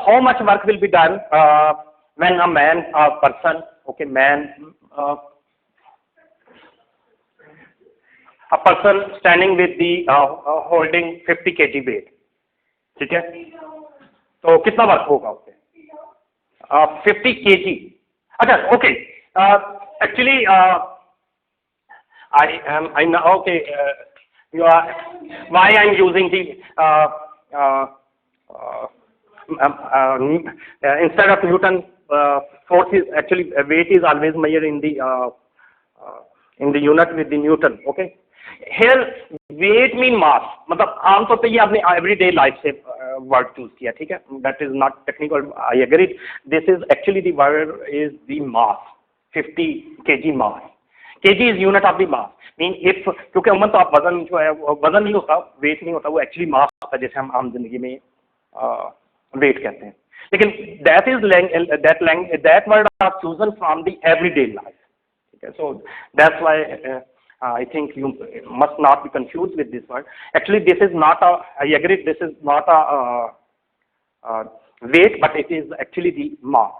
how much work will be done when a man, a person, okay, a person standing with the holding 50 kg weight, ठीक है, तो कितना work होगा उससे? 50 kg. अच्छा, okay. Actually, I know. Okay, you are. Why I'm using the instead of Newton, force is actually weight is always measured in the unit with the Newton. Okay. Here weight mean mass. मतलब आमतौर पे ये आपने everyday life से word choose किया, ठीक है? That is not technical. I agree. This is actually the word is the mass. 50 kg mass. kg is unit of the mass. Mean if क्योंकि अमूमन तो आप वजन जो है वजन नहीं होता, weight नहीं होता, वो actually mass होता है, जैसे हम आम जिंदगी में weight कहते हैं. लेकिन that word are chosen from the everyday life. Okay, so that's why. I think you must not be confused with this word. Actually, this is not a. I agree. This is not a weight, but it is actually the mass.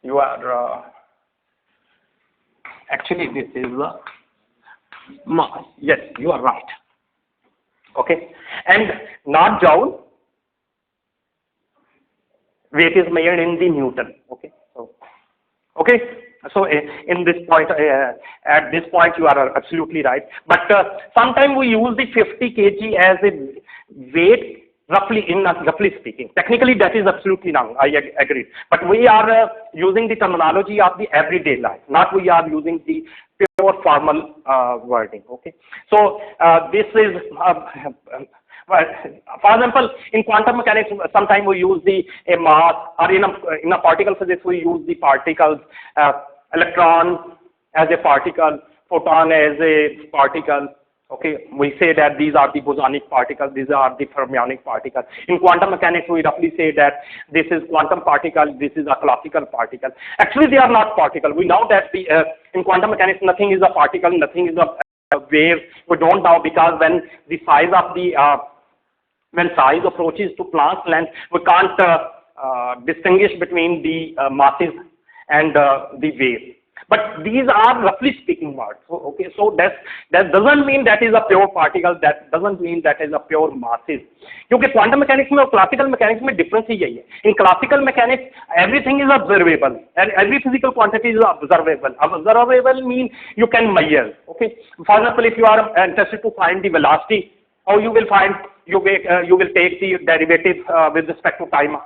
You are actually this is the mass. Yes, you are right. Okay, and not joule. Weight is measured in the Newton. Okay, so okay. So in this point, at this point, you are absolutely right. But sometimes we use the 50 kg as a weight, roughly speaking. Technically, that is absolutely wrong. I agree. But we are using the terminology of the everyday life. Not we are using the pure formal wording. Okay. So this is. For example, in quantum mechanics, sometimes we use the mass, or in a particle physics, we use the particles, electron as a particle, photon as a particle. Okay, we say that these are the bosonic particles, these are the fermionic particles. In quantum mechanics, we roughly say that this is quantum particle, this is a classical particle. Actually, they are not particle. We know that in quantum mechanics, nothing is a particle, nothing is a wave. We don't know, because when the size of the when size approaches to Planck's length, we can't distinguish between the masses and the wave. But these are roughly speaking words. So, okay, so that doesn't mean that is a pure particle. That doesn't mean that is a pure masses. क्योंकि quantum mechanics में और classical mechanics में difference ही यही है. In classical mechanics, everything is observable. Every physical quantity is observable. Observable means you can measure. Okay. For example, if you are interested to find the velocity, how you will find, you will take the derivative with respect to time.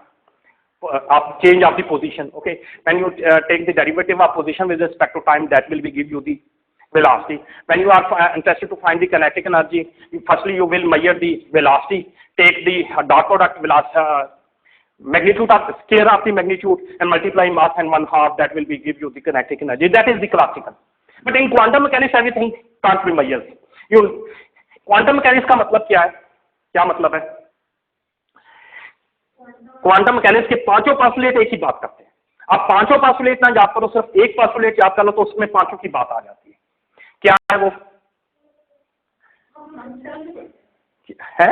Change of the position. Okay, when you take the derivative of position with respect to time, that will give you the velocity. When you are interested to find the kinetic energy, firstly you will measure the velocity, take the dot product velocity, magnitude of square of the magnitude, and multiply mass and 1/2. That will give you the kinetic energy. That is the classical. But in quantum mechanics, everything can't be measured. Quantum mechanics का मतलब क्या है? क्या मतलब है? Quantum mechanics के पांचों postulate एक ही बात करते हैं. आप पांचों पोस्टुलेट ना याद करो, सिर्फ एक पोस्टुलेट याद कर लो, तो उसमें पांचों की बात आ जाती है. क्या है वो? है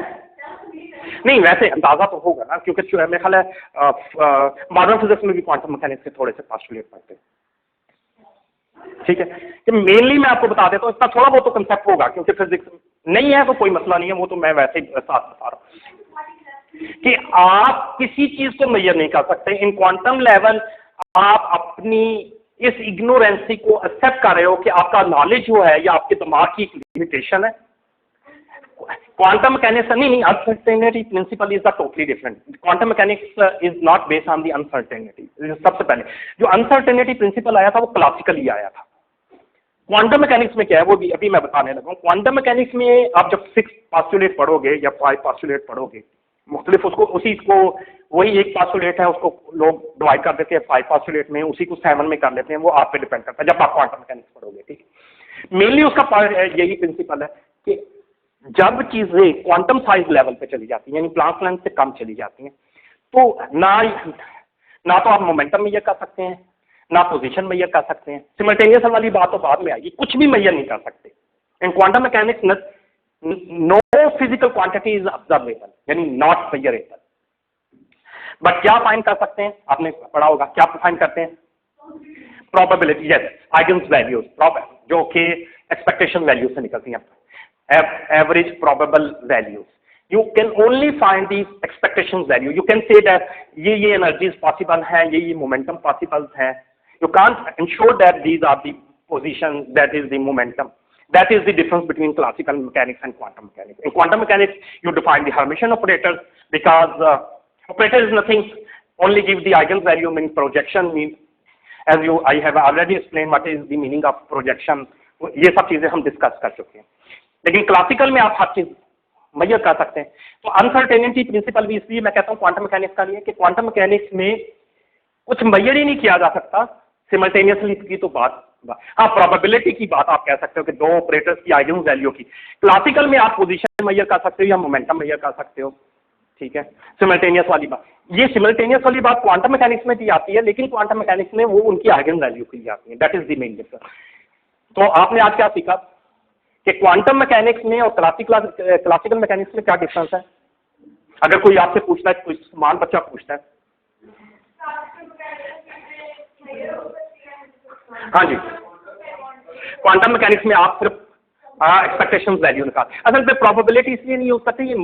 नहीं, वैसे अंदाजा तो होगा ना, क्योंकि मेरे ख्याल है मॉडर्न फिजिक्स में भी क्वांटम मैकेनिक्स के थोड़े से पोस्टुलेट पढ़ते हैं. ठीक है, कि मेनली मैं आपको बता देता हूँ, इसका थोड़ा बहुत तो कंसेप्ट होगा, क्योंकि फिजिक्स नहीं है तो कोई मसला नहीं है, वो तो मैं वैसे ही साथ बता रहा हूँ कि आप किसी चीज को मेजर नहीं कर सकते. इन क्वांटम लेवल आप अपनी इस इग्नोरेंसी को एक्सेप्ट कर रहे हो कि आपका नॉलेज जो है या आपके दिमाग की लिमिटेशन है. क्वांटम मैकेनिक्स नहीं, uncertainty principle is the totally different. Quantum mechanics is not based on the uncertainty. सबसे पहले जो अनसर्टेनिटी प्रिंसिपल आया था वो क्लासिकली आया था. क्वांटम मैकेनिक्स में क्या है वो भी अभी मैं बताने लगा हूं. क्वांटम मैकेनिक्स में आप जब 6 पोस्टुलेट पढ़ोगे या 5 पोस्टुलेट पढ़ोगे, मुख्तलिफ उसको उसी को वही एक पोस्टुलेट है उसको लोग डिवाइड कर देते हैं 5 पोस्टुलेट में, उसी को 7 में कर लेते हैं. वो आप पे डिपेंड करता है जब आप क्वांटम मैकेनिक्स पढ़ोगे. ठीक है, मेनली उसका यही प्रिंसिपल है कि जब चीजें क्वांटम साइज लेवल पे चली जाती हैं, यानी प्लांक लेंथ से कम चली जाती हैं, तो ना तो आप मोमेंटम मेजर कर सकते हैं, ना पोजीशन मेजर कर सकते हैं. सिमल्टेनियस वाली बात तो बाद में आएगी, कुछ भी मेजर नहीं कर सकते. In quantum mechanics no physical quantity is observable, यानी नॉट मेजरेबल. बट क्या फाइंड कर सकते हैं, आपने पढ़ा होगा, क्या फाइंड करते हैं? प्रोबेबिलिटी, यस, आइगन्स वैल्यूज, जो कि एक्सपेक्टेशन वैल्यू से निकलती हैं, average probable values. You can only find these expectations value. You can say that ये energies possible हैं, ये momentum possible है. You can't ensure that these are the positions, that is the momentum. That is the difference between classical mechanics and quantum mechanics. In quantum mechanics, you define the Hermitian operators because operator is nothing, only give the eigenvalue, means projection, means as I have already explained what is the meaning of projection. ये सब चीजें हम discuss कर चुके हैं. लेकिन classical में आप हर चीज मेजर कर सकते हैं. तो अनसर्टेनिटी प्रिंसिपल भी इसलिए मैं कहता हूं क्वांटम मैकेनिक्स का लिए कि क्वांटम मैकेनिक्स में कुछ मेजर ही नहीं किया जा सकता सिमल्टेनियसली की तो बात. हाँ, प्रोबेबिलिटी की बात आप कह सकते हो कि दो ऑपरेटर्स की आइगन वैल्यू की. क्लासिकल में आप पोजीशन मेजर कर सकते हो या मोमेंटम मेजर कर सकते हो. ठीक है, सिमल्टेनियस वाली बात, ये सिमल्टेनियस वाली बात क्वांटम मैकेनिक्स में भी आती है, लेकिन क्वांटम मैकेनिक्स में वो उनकी आइगन वैल्यू के लिए आती है. That is the main difference. तो आपने आज क्या सीखा कि क्वांटम मैकेनिक्स में और क्लासिकल मैकेनिक्स में क्या डिफरेंस है? अगर कोई आपसे पूछता है, कोई समान बच्चा पूछता है. हाँ जी, क्वांटम मैकेनिक्स में आप सिर्फ एक्सपेक्टेशन वैल्यू निकाल. असल में प्रोबेबिलिटी इसलिए नहीं हो सकती, ये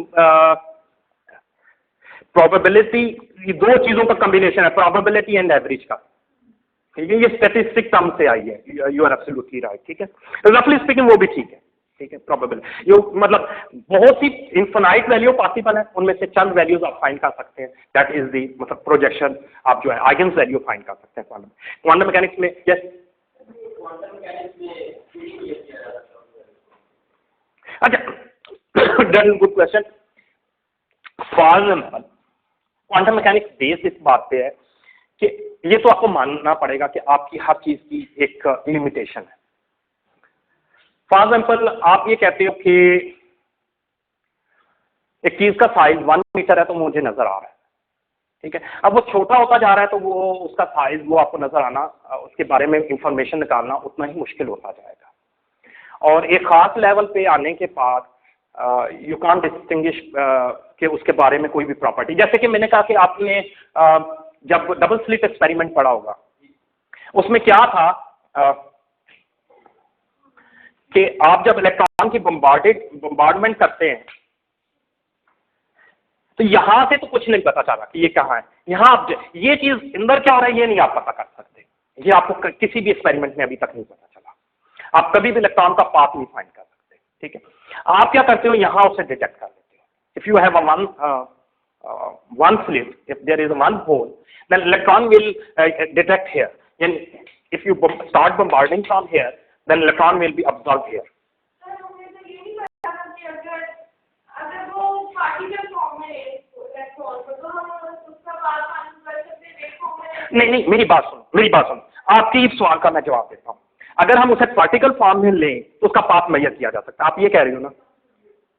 प्रोबेबिलिटी ये दो चीजों का कॉम्बिनेशन है, प्रोबेबिलिटी एंड एवरेज का. ठीक है, ये स्टैटिस्टिक टर्म से आई है. You are absolutely right. ठीक है, रफली स्पीकिंग वो भी ठीक है. ठीक है, प्रोबेबल यो मतलब बहुत सी इन्फिनाइट वैल्यू पॉसिबल है, उनमें से चंद वैल्यूज आप फाइंड कर सकते हैं. दैट इज दी मतलब प्रोजेक्शन आप जो है आइगन वैल्यू फाइंड कर सकते हैं क्वांटम मैकेनिक्स में. यस, अच्छा, that is good question. For example quantum mechanics based इस बात पे है कि ये तो आपको मानना पड़ेगा कि आपकी हर चीज की एक लिमिटेशन है. फॉर एग्जाम्पल आप ये कहते हो कि एक चीज का साइज 1 मीटर है तो मुझे नजर आ रहा है. ठीक है, अब वो छोटा होता जा रहा है तो वो उसका साइज वो आपको नजर आना, उसके बारे में इंफॉर्मेशन निकालना उतना ही मुश्किल होता जाएगा. और एक खास लेवल पे आने के बाद यू कांट डिस्टिंग्विश कि उसके बारे में कोई भी प्रॉपर्टी, जैसे कि मैंने कहा कि आपने जब डबल स्लिट एक्सपेरिमेंट पढ़ा होगा, उसमें क्या था कि आप जब इलेक्ट्रॉन की बम्बार्डमेंट करते हैं तो यहां से तो कुछ नहीं पता चला कि ये कहां है. यहां आप ये चीज अंदर क्या हो रहा है ये नहीं आप पता कर सकते. ये आपको किसी भी एक्सपेरिमेंट में अभी तक नहीं पता चला. आप कभी भी इलेक्ट्रॉन का पाथ नहीं फाइंड कर सकते. ठीक है, आप क्या करते हो, यहां उसे डिटेक्ट कर लेते हो. If you have one slit, if there is one hole, then electron will detect here. And if you start bombarding from here, then electron will be absorbed here. नहीं, मेरी बात सुनो. आपके इस सवाल का मैं जवाब देता हूँ. अगर हम उसे पार्टिकल फॉर्म में लें तो उसका पाथ मेजर किया जा सकता है. आप ये कह रहे हो ना?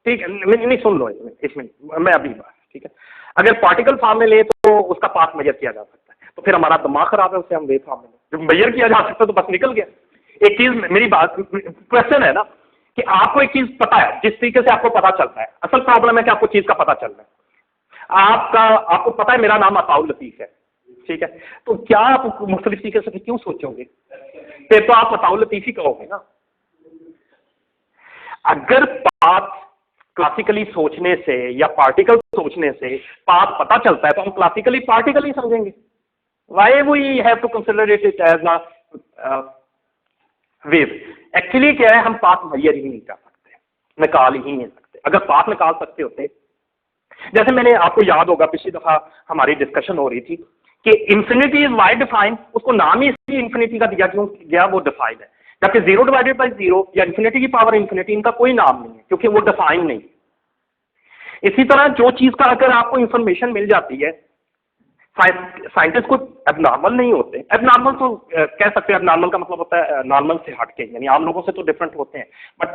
ठीक है, नहीं सुन लो इसमें मैं अभी बात. ठीक है, अगर पार्टिकल फॉर्म में ले तो उसका पाथ मेजर किया जा सकता है. तो फिर हमारा दिमाग खराब है, उसे हम वेव फॉर्म में जब मेजर किया जा सकता है तो बस निकल गया. एक चीज, मेरी बात क्वेश्चन है ना कि आपको एक चीज पता है, जिस तरीके से आपको पता चलता है. असल प्रॉब्लम है कि आपको चीज का पता चल रहा है. आपको पता है मेरा नाम अताउल लतीफ है. ठीक है, तो क्या आप मुख्तलिफ तरीके से क्यों सोचोगे? फिर तो आप अताउल लतीफ ही कहोगे ना. अगर पाथ क्लासिकली सोचने से या पार्टिकल सोचने से पाथ पता चलता है तो हम क्लासिकली पार्टिकल ही समझेंगे. Why we have to consider it as a wave? Actually क्या है, हम पाथ मेजर ही नहीं कर सकते, निकाल ही नहीं सकते. अगर पाथ निकाल सकते होते, जैसे मैंने आपको याद होगा पिछली दफा हमारी डिस्कशन हो रही थी कि इंफिनिटी इज वाई डिफाइंड, उसको नाम ही इसलिए इंफिनिटी का दिया क्यों गया, वो डिफाइंड है. जबकि 0 डिवाइडेड बाई 0 या इंफिनिटी की पावर इंफिनिटी, इनका कोई नाम नहीं है क्योंकि वो डिफाइन नहीं. इसी तरह जो चीज का अगर आपको इंफॉर्मेशन मिल जाती है, साइंटिस्ट को एबनॉर्मल नहीं होते. एबनॉर्मल तो कह सकते हैं, एबनॉर्मल का मतलब होता है नॉर्मल से हटके, यानी आम लोगों से तो डिफरेंट होते हैं. बट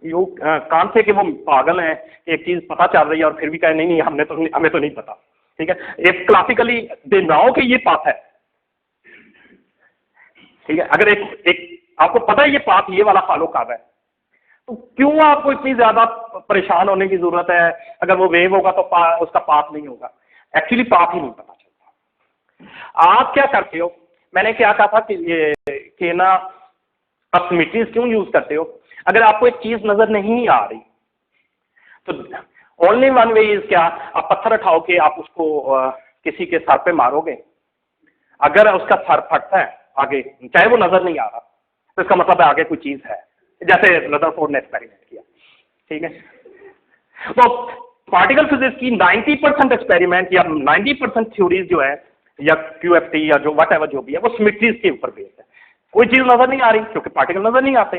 यू कान से कि वो पागल हैं, एक चीज पता चल रही है और फिर भी कहे नहीं हमें तो नहीं पता. ठीक है, एक क्लासिकली दे नाओ कि ये पाथ है. ठीक है, अगर एक आपको पता है ये पाथ ये वाला फॉलो कर रहा है तो क्यों आपको इतनी ज्यादा परेशान होने की जरूरत है? अगर वो वेव होगा तो उसका पाथ नहीं होगा. एक्चुअली पाथ ही नहीं पता चलता. आप क्या करते हो, मैंने क्या कहा था कि ना आप सिमेट्रीज क्यों यूज करते हो? अगर आपको एक चीज नजर नहीं आ रही तो ओनली वन वे इज क्या, आप पत्थर उठाओ के आप उसको किसी के सर पे मारोगे, अगर उसका सर फटता है आगे, चाहे वो नजर नहीं आ रहा, तो इसका मतलब है आगे कोई चीज है, जैसे रदरफोर्ड ने एक्सपेरिमेंट किया, ठीक है। तो पार्टिकल फिजिक्स की 90% एक्सपेरिमेंट या 90% थ्योरीज जो है, या क्यूएफटी या जो वट जो भी है, वो सिमेट्रीज के ऊपर बेस्ड है। कोई चीज नजर नहीं आ रही क्योंकि पार्टिकल नजर नहीं आते,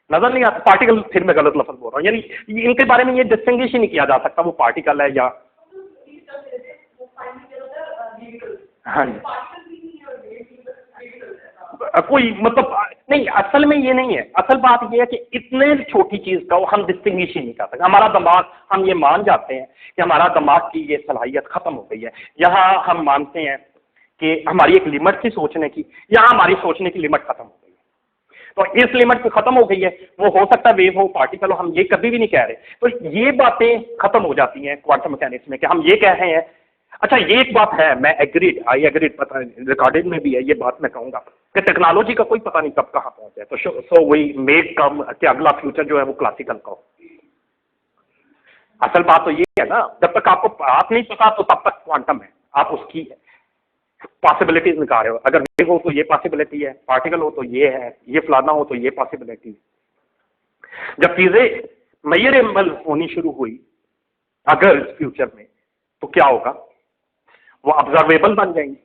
पार्टिकल, फिर मैं गलत लफ्ज बोल रहा हूँ, यानी इनके बारे में ये डिस्टिंग्विश ही नहीं किया जा सकता वो पार्टिकल है या, हाँ जी, कोई मतलब नहीं, असल में ये नहीं है। असल बात ये है कि इतने छोटी चीज का हम डिस्टिंग्विश ही नहीं कर सकते। हमारा दिमाग, हम ये मान जाते हैं कि हमारा दिमाग की ये सलाहियत खत्म हो गई है। यहाँ हम मानते हैं कि हमारी एक लिमिट थी सोचने की, यहाँ हमारी सोचने की लिमिट खत्म हो गई है। तो इस लिमिट पे खत्म हो गई है, वो हो सकता है वेव हो, पार्टिकल हो, हम ये कभी भी नहीं कह रहे। तो ये बातें खत्म हो जाती हैं क्वांटम मैकेनिक्स में कि हम ये कह रहे हैं। अच्छा, ये एक बात है, मैं आई एग्रीड, पता रिकॉर्डेड में भी है ये बात, मैं कहूंगा कि टेक्नोलॉजी का कोई पता नहीं कब कहाँ पहुंचे, तो सो वही मेक कम कि अगला फ्यूचर जो है वो क्लासिकल का हो। असल बात तो ये है ना, जब तक आपको बात नहीं पता तो तब तक क्वांटम है, आप उसकी पॉसिबिलिटीज निकाल रहे हो। अगर वेव हो तो ये पॉसिबिलिटी है, पार्टिकल हो तो ये है, ये फलाना हो तो ये पॉसिबिलिटी है। जब चीजें मेजरेबल होनी शुरू हुई अगर फ्यूचर में, तो क्या होगा, वो ऑब्जर्वेबल बन जाएंगी,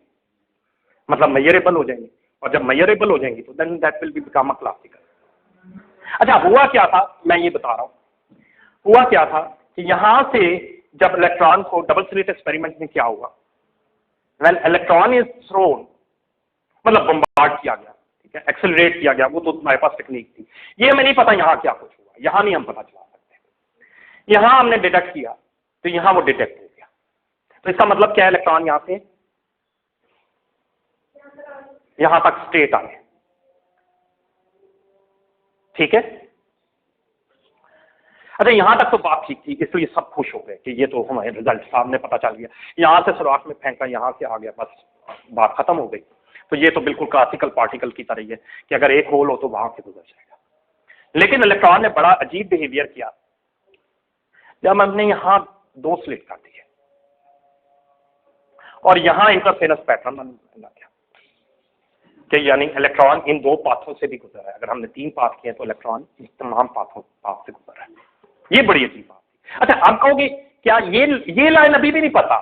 मतलब मेजरेबल हो जाएंगे, और जब मेजरेबल हो जाएंगी तो then that will be become a classical. अच्छा, हुआ क्या था, मैं ये बता रहा हूं, हुआ क्या था कि यहां से जब इलेक्ट्रॉन को डबल स्लिट एक्सपेरिमेंट में क्या हुआ, व्हेन इलेक्ट्रॉन इज थ्रोन, मतलब बम्बार्ड किया गया, ठीक है, एक्सेलरेट किया गया, वो तो हमारे पास टेक्निक थी। ये हमें नहीं पता यहां क्या कुछ हुआ, यहां नहीं हम पता चला सकते। यहां हमने डिटेक्ट किया तो यहां वो डिटेक्ट हो गया, तो इसका मतलब क्या है, इलेक्ट्रॉन यहां से यहां तक स्ट्रेट आ गए, ठीक है। अच्छा, यहां तक तो बात ठीक थी, इसलिए सब खुश हो गए कि ये तो हमारे रिजल्ट सामने पता चल गया, यहां से सुराख में फेंका, यहां से आ गया, बस बात खत्म हो गई। तो ये तो बिल्कुल क्लासिकल पार्टिकल की तरह ही है कि अगर एक होल हो तो वहां से गुजर जाएगा। लेकिन इलेक्ट्रॉन ने बड़ा अजीब बिहेवियर किया, जब हमने यहां दो स्लिट कर दिए और यहां इंटरफेरेंस पैटर्न बन गया, कि यानी इलेक्ट्रॉन इन दो पाथों से भी गुजर है। अगर हमने 3 पाथ किए तो इलेक्ट्रॉन इन तमाम पाथ से गुजर रहा है। ये बड़ी अजीब बात थी। अच्छा, आप कहोगे क्या ये लाइन अभी भी नहीं पता,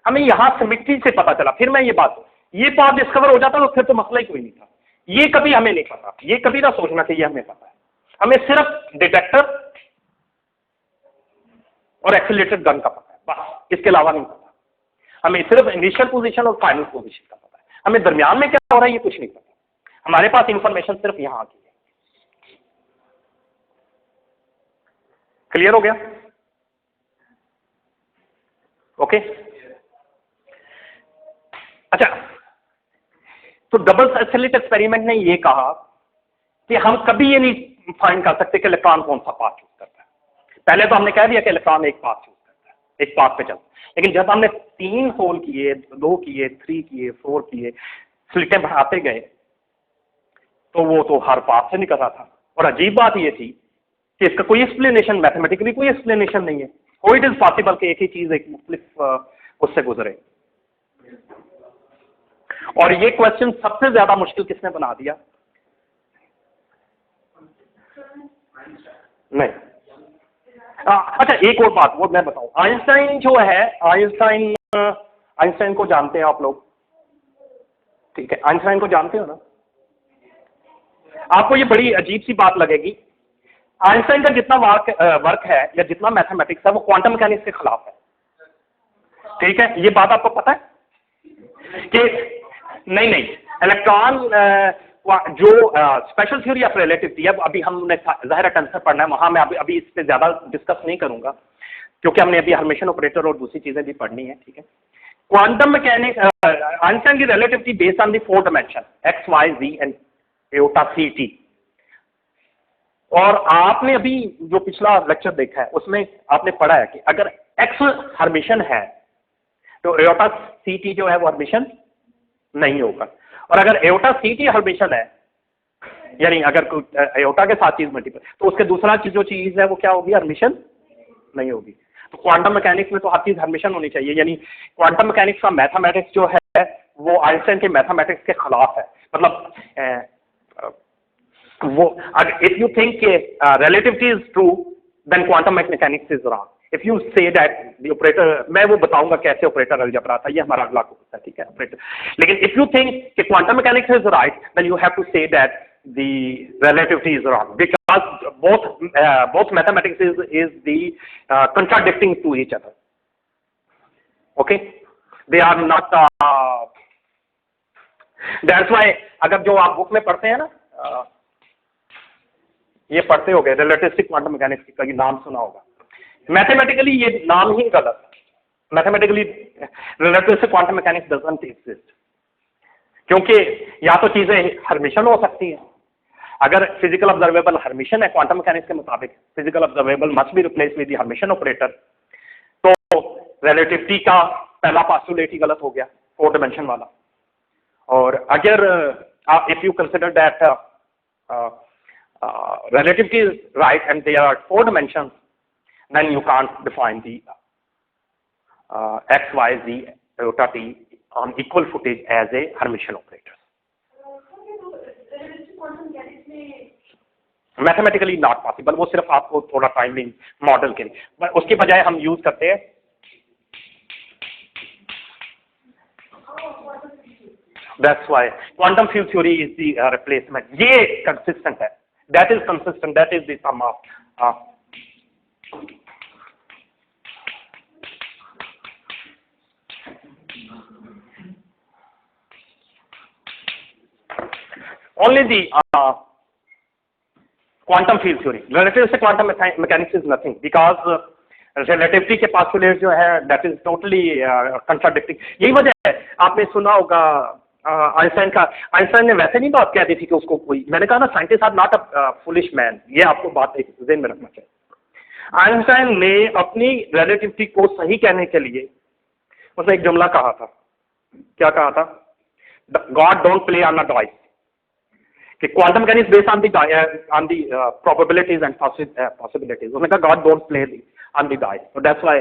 हमें यहां सिमेट्री से पता चला, फिर मैं ये पाथ डिस्कवर हो जाता तो फिर तो मसला ही कोई नहीं था। ये कभी हमें नहीं पता, ये कभी ना सोचना कि ये हमें पता है। हमें सिर्फ डिटेक्टर और एक्सीलरेटेड गन का पता है, बस, इसके अलावा नहीं पता। हमें सिर्फ इनिशियल पोजीशन और फाइनल पोजीशन का पता है, हमें दरमियान में क्या हो रहा है ये कुछ नहीं पता। हमारे पास इंफॉर्मेशन सिर्फ यहां की है। क्लियर हो गया? ओके। अच्छा, तो डबल स्लिट एक्सपेरिमेंट ने ये कहा कि हम कभी ये नहीं फाइंड कर सकते कि इलेक्ट्रॉन कौन सा पाथ चूज करता है। पहले तो हमने कह दिया कि इलेक्ट्रॉन एक पाथ चूज करता है, एक पाथ पे चलता है, लेकिन जब हमने 3 होल किए, 2 किए, 3 किए, 4 किए, स्लिटें बढ़ाते गए, तो वो तो हर पाथ से निकल रहा था। और अजीब बात ये थी कि इसका कोई एक्सप्लेनेशन, मैथमेटिकली कोई एक्सप्लेनेशन नहीं है। हो इट इज पॉसिबल कि एक ही चीज एक मुख्तलिफ उससे गुजरे। और ये क्वेश्चन सबसे ज्यादा मुश्किल किसने बना दिया? नहीं। अच्छा, एक और बात वो मैं बताऊं, आइंस्टाइन जो है, आइंस्टाइन को जानते हैं आप लोग, ठीक है, आइंस्टाइन को जानते हो ना? आपको ये बड़ी अजीब सी बात लगेगी, आइंस्टाइन का जितना वर्क है या जितना मैथमेटिक्स है वो क्वांटम मैकेनिक्स के खिलाफ है, ठीक है। ये बात आपको पता है कि नहीं, इलेक्ट्रॉन जो स्पेशल थ्योरी ऑफ रिलेटिविटी है, अभी हमने ज़ाहिर टेंसर पढ़ना है, वहां मैं अभी इस पे ज्यादा डिस्कस नहीं करूंगा क्योंकि हमने अभी हर्मिशन ऑपरेटर और दूसरी चीजें भी पढ़नी है, ठीक है। क्वांटम मैकेनिक्स, आइंस्टाइन की relativity based on the 4 dimension X, Y, Z and iota C T. और आपने अभी जो पिछला लेक्चर देखा है उसमें आपने पढ़ा है कि अगर एक्स हर्मिशन है तो आयोटा सी टी जो है वो हर्मिशन नहीं होगा। और अगर एयोटा सीट ही हर्मिशन है, यानी अगर एयोटा के साथ चीज मल्टीपल, तो उसके दूसरा चीज जो चीज है वो क्या होगी, हर्मिशन नहीं होगी। तो क्वांटम मैकेनिक्स में तो हर चीज हर्मिशन होनी चाहिए, यानी क्वांटम मैकेनिक्स का मैथमेटिक्स जो है वो आइंस्टाइन के मैथमेटिक्स के खिलाफ है। मतलब वो if you think relativity is true then quantum mechanics is wrong. If you say that the operator, मैं वो बताऊंगा कैसे ऑपरेटर अलजेब्रा था, ये हमारा अगला कोर्स है, ठीक है ऑपरेटर। लेकिन इफ यू थिंक कि quantum mechanics is right then you have to say that the relativity is wrong, because both mathematics is the contradicting to each other. Okay, they are not that's why अगर जो आप book में पढ़ते हैं ना, ये पढ़ते हो गए रिलेटिविस्टिक क्वांटम मैकेनिक्स का, नाम सुना होगा। मैथमेटिकली ये नाम ही गलत है। Mathematically relativistic quantum mechanics doesn't exist, क्योंकि या तो चीजें हर्मिशन हो सकती हैं। अगर फिजिकल ऑब्जर्वेबल हर्मिशन है क्वांटम मैकेनिक्स के मुताबिक, physical observable must be replace with the Hermitian operator, तो रिलेटिविटी का पहला पोस्टुलेट ही गलत हो गया, 4 डायमेंशन वाला। और अगर if you consider that relativity is right and there are 4 dimensions, then you can't define the x, y, z, iota, t on equal footage as a Hermitian operator. Mathematically not possible, वो सिर्फ आपको थोड़ा timing model के लिए, उसके बजाय हम use करते हैं that's why quantum field theory is the replacement. ये कंसिस्टेंट है, that is consistent, that is the sum of only the quantum field theory. Relativistic quantum mechanics is nothing, because relativity के postulate जो है that is totally contradicting. यही वजह है, आपने सुना होगा आइंस्टाइन का, आइंस्टाइन ने वैसे नहीं बात कह दी थी कि उसको कोई, मैंने कहा ना scientist are not a foolish man, ये आपको बात एक ज़हन में रखना चाहिए। आइंस्टाइन ने अपनी रिलेटिविटी को सही कहने के लिए उसने एक जुमला कहा था, क्या कहा था, God don't play on a dice, कि quantum mechanics based on the probabilities and possibilities. उसने कहा God don't play on the dice, तो दैट्स व्हाई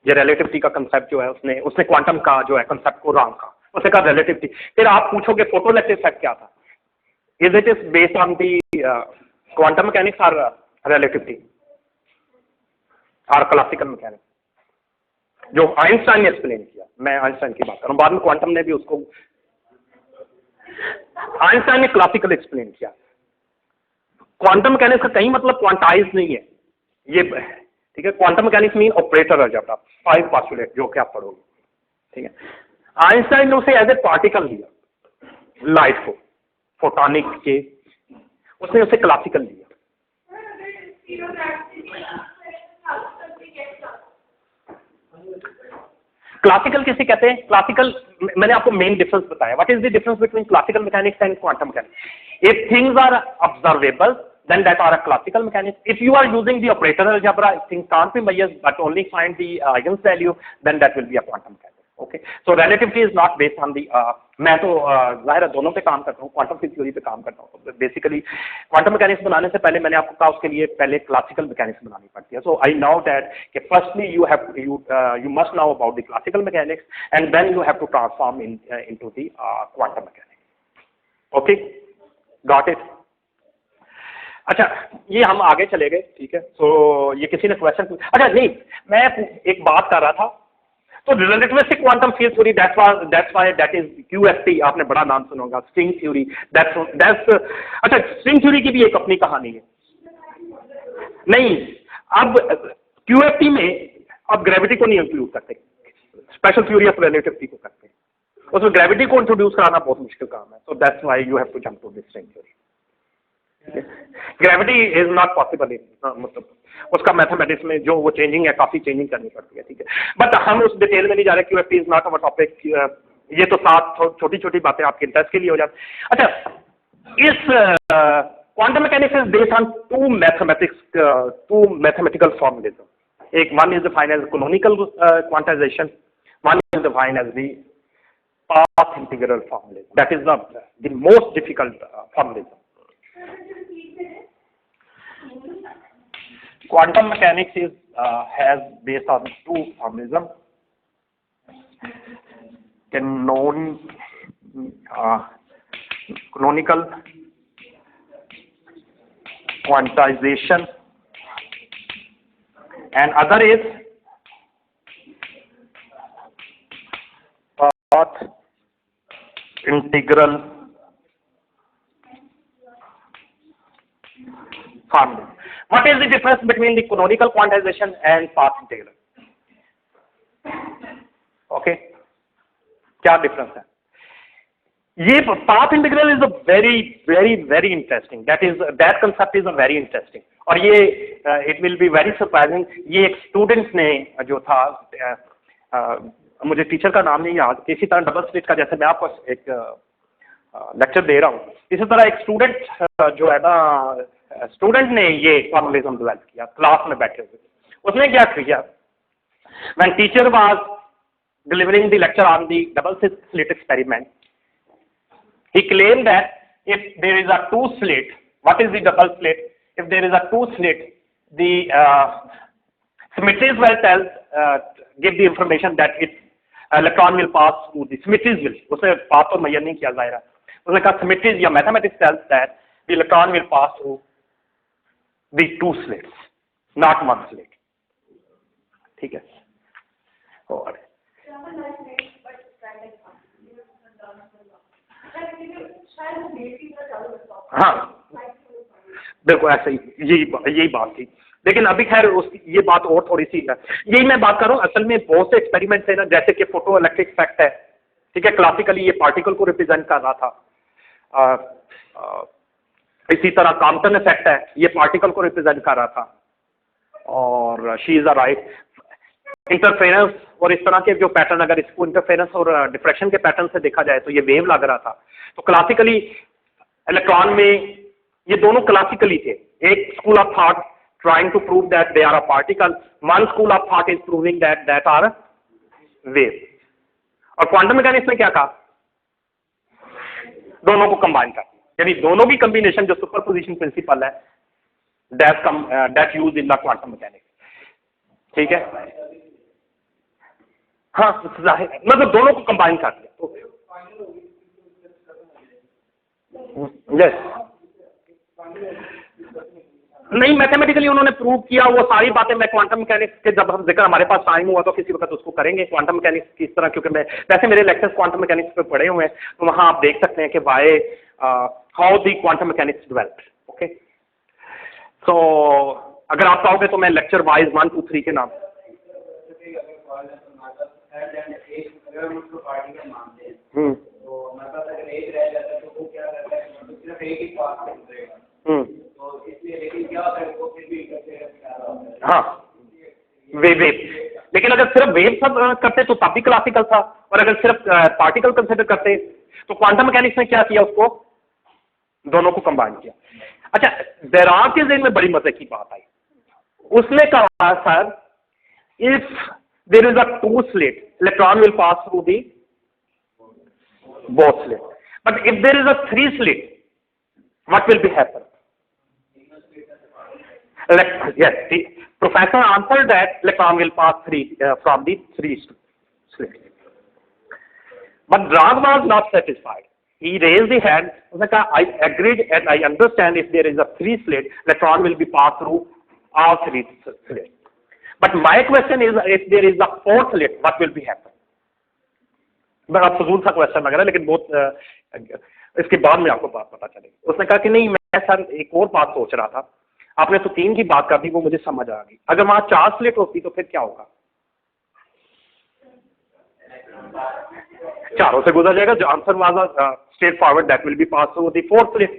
ये रिलेटिविटी का कंसेप्ट जो है उसने क्वांटम का जो है कंसेप्ट को रॉन्ग कहा। उसने कहा रिलेटिविटी, फिर आप पूछोगे फोटोइलेक्ट्रिक इफेक्ट क्या था, is it is based on the quantum mechanics और रिलेटिविटी और क्लासिकल मैकेनिक्स, जो आइंस्टाइन ने एक्सप्लेन किया। मैं आइंस्टाइन की बात कर रहा हूँ, बाद में क्वांटम ने भी उसको, आइंस्टाइन ने क्लासिकल एक्सप्लेन किया। क्वांटम मैकेनिक्स का कहीं मतलब क्वांटाइज नहीं है ये, ठीक है। Quantum mechanics mean operator algebra, 5 postulate जो कि आप पढ़ोगे, ठीक है। आइंस्टाइन ने उसे एज ए पार्टिकल लिया, लाइट को, फोटोनिक के, उसने उसे क्लासिकल लिया। क्लासिकल किसे कहते हैं? क्लासिकल, मैंने आपको मेन डिफरेंस बताया। What is the difference between classical mechanics and quantum mechanics? If things are observable then that are a classical mechanics. If you are using the operator algebra, things can't be measured but only find the eigen's value, then that will be a quantum mechanics. Okay, so relativity is not based on the मैं तो जाहिर है दोनों पे काम करता हूँ, quantum field theory पे काम करता हूँ। बेसिकली क्वांटम मैकेनिक्स बनाने से पहले मैंने आपको कहा उसके लिए पहले क्लासिकल मैकेनिक्स बनानी पड़ती है। सो आई नो दैट कि firstly you must know about the classical mechanics and then you have to transform into the quantum mechanics. Okay, got it? अच्छा, ये हम आगे चले गए, ठीक है। तो ये किसी ने क्वेश्चन पूछा, अच्छा नहीं, मैं एक बात कर रहा था, तो relativistic quantum field theory, that's why that is QFT, आपने बड़ा नाम सुना होगा, स्ट्रिंग थ्योरी, दैट्स अच्छा, स्ट्रिंग थ्योरी की भी एक अपनी कहानी है। नहीं, अब QFT में अब ग्रेविटी को नहीं इंक्लूड करते, स्पेशल थ्योरी ऑफ रिलेटिविटी को करते हैं, उसमें ग्रेविटी को इंट्रोड्यूस कराना बहुत मुश्किल काम है। So that's why you have to jump to this string theory. Gravity is not possible, मतलब उसका मैथमेटिक्स में जो वो चेंजिंग है, काफी चेंजिंग करनी पड़ती है, ठीक है। बट हम उस डिटेल में नहीं जा रहे, QFT is not our topic. ये तो 7 छोटी छोटी बातें आपके इंटरेस्ट के लिए हो जाती। अच्छा, इस quantum mechanics is based on 2 mathematical formalism. एक, one is defined as canonical quantization, one is defined as the path integral formalism. That is the most difficult formalism. Quantum mechanics is has based on two formalism. Canonical quantization, and other is path integral formula. What is the difference between the canonical quantization and path integral? Okay, क्या difference है? ये path integral is a very interesting. That concept is a very interesting. और ये it will be very surprising. ये एक student ने जो था मुझे टीचर का नाम नहीं याद, इसी तरह डबल स्लिट का, जैसे मैं आपको एक लेक्चर दे रहा हूँ, इसी तरह एक स्टूडेंट जो है ना, स्टूडेंट ने ये फॉर्मुलिज्म डेवलप किया क्लास में बैठे हुए. उसने क्या किया, when teacher was delivering the lecture on the double slit experiment, he claimed that if there is a two slit, what is the double slit? If there is a two slit, the symmetries will give the information that its electron will pass through the symmetries will. उसने बात तो मुय्यन नहीं किया जाहिर है, उसने कहा symmetries या mathematics tells that the electron will pass through the two slits, not one slit. ठीक है. और हाँ बिल्कुल ऐसे ही यही बात थी, लेकिन अभी खैर ये बात और थोड़ी सी है. यही मैं बात कर रहा हूँ. असल में बहुत से एक्सपेरिमेंट्स है ना, जैसे कि फोटो इलेक्ट्रिक इफेक्ट है, ठीक है, क्लासिकली ये पार्टिकल को रिप्रेजेंट कर रहा था. इसी तरह कॉम्पटन इफेक्ट है, ये पार्टिकल को रिप्रेजेंट कर रहा था. और शी इज राइट. इंटरफेरेंस और इस तरह के जो पैटर्न, अगर इसको इंटरफेरेंस और डिफ्रैक्शन के पैटर्न से देखा जाए तो ये वेव लग रहा था. तो क्लासिकली इलेक्ट्रॉन में ये दोनों क्लासिकली थे. एक school of thought trying to prove that they are a particle, one school of thought is proving that are wave. और क्वांटम मैकेनिक्स ने क्या कहा, दोनों को कंबाइन कर, यानी दोनों की कॉम्बिनेशन जो सुपरपोजिशन प्रिंसिपल है, that used in the quantum mechanics. ठीक है, हाँ मतलब दोनों को कंबाइन कर दिया. यस नहीं, मैथमेटिकली उन्होंने प्रूव किया वो सारी बातें. मैं क्वांटम मैकेनिक्स के जब हम जिक्र हमारे पास टाइम हुआ तो किसी वक्त उसको करेंगे क्वांटम मैकेनिक्स की इस तरह, क्योंकि मैं वैसे मेरे लेक्चर्स क्वांटम मैकेनिक्स पे पढ़े हुए हैं, तो वहाँ आप देख सकते हैं कि why how the quantum mechanics developed. Okay, so अगर आप चाहोगे तो मैं लेक्चर वाइज 1, 2, 3 के नाम. हाँ वेव, लेकिन अगर सिर्फ वेव सब करते तो तब भी क्लासिकल था, और अगर सिर्फ पार्टिकल कंसिडर करते तो क्वांटम मैकेनिक्स ने क्या किया, उसको दोनों को कंबाइन किया. अच्छा, बैराक के ज़हन में बड़ी मजे की बात आई. उसने कहा sir if there is a two slit, electron will pass through the both slit, but if there is a three slit what will be happen? Yes, the professor answered that electron will pass from the three slits. But Raj was not satisfied. He raised the hand. I agreed and I understand if there is a three slit, electron will be passed through all three slits. But my question is, if there is a fourth slit, what will be happen? बड़ा फजूल सा question लग रहा है, लेकिन बहुत इसके बाद में आपको बात पता चलेगी. उसने कहा कि नहीं, मैं सर एक और बात सोच रहा था, आपने तो 3 की बात कर दी, वो मुझे समझ आ गई. अगर वहां 4 स्लिट होती तो फिर क्या होगा? चारों से गुजर जाएगा. जो answer was straight forward, that will be pass through the fourth slit.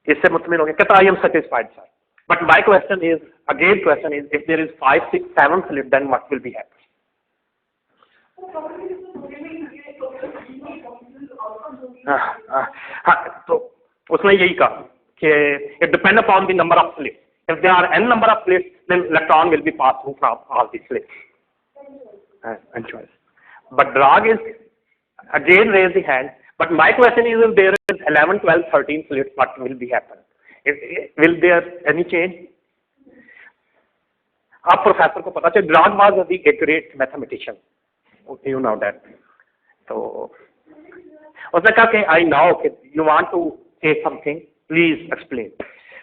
इससे मुतमिन हो गए. कहता I am satisfied sir, but my question is again, question is if there is 5, 6, 7 slit, then what will be happen? हाँ, तो उसने यही कहा कि it depend upon the number of slits. If there are n number of slits, then electron will be passed through from all the slits. And choice. but drag is again raise the hand. But my question is, if there is 11, 12, 13 slits, what will be happen? Will there any change? आप professor को पता चले, Dirac was a great mathematician, you know that. तो उसने कहा कि I know कि you want to say something, please explain.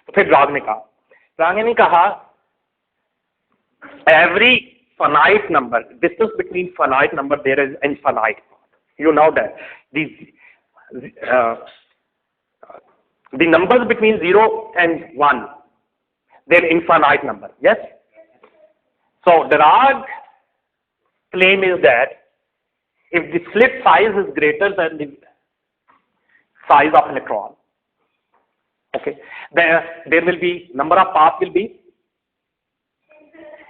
तो फिर ड्राग ने कहा every finite number, distance between finite number, there is infinite path. You know that the numbers between 0 and 1, they're infinite number. Yes. So drag claim is that if the slit size is greater than the size of electron, okay, there will be number of paths will be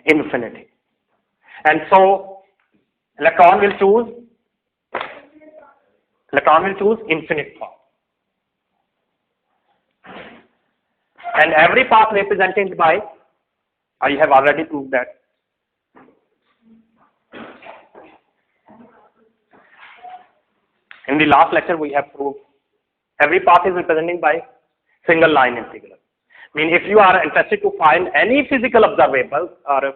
infinity, and so electron will choose infinite path, and every path represented by, I have already proved that. In the last lecture we have proved every path is represented by single line integral. I mean, if you are interested to find any physical observable or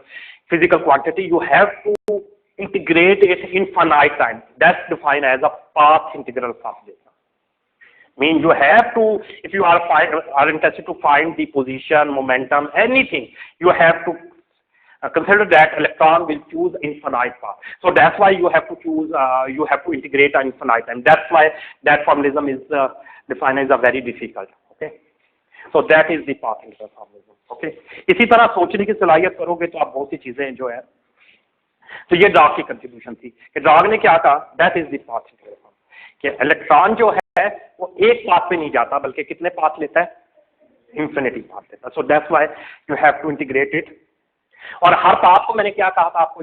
physical quantity, you have to integrate it infinite time. That's defined as a path integral formula. I mean, you have to, if you are interested to find the position, momentum, anything, you have to consider that electron will choose infinite path. So that's why you have to choose, you have to integrate an infinite time. That's why that formalism is defined as a very difficult. Okay, so that is the path integral formalism. Okay, इसी तरह सोचने की सलाहियत करोगे तो आप बहुत सी चीजें जो है, तो ये ड्राग की कंट्रीब्यूशन थी कि ड्राग ने क्या कहा, that is the path integral form, कि इलेक्ट्रॉन जो है वो एक पाथ पे नहीं जाता बल्कि कितने पाथ लेता है, इंफिनिटी पाथ लेता है. So that's why you have to integrate it. और हर पाथ को मैंने क्या कहा था आपको,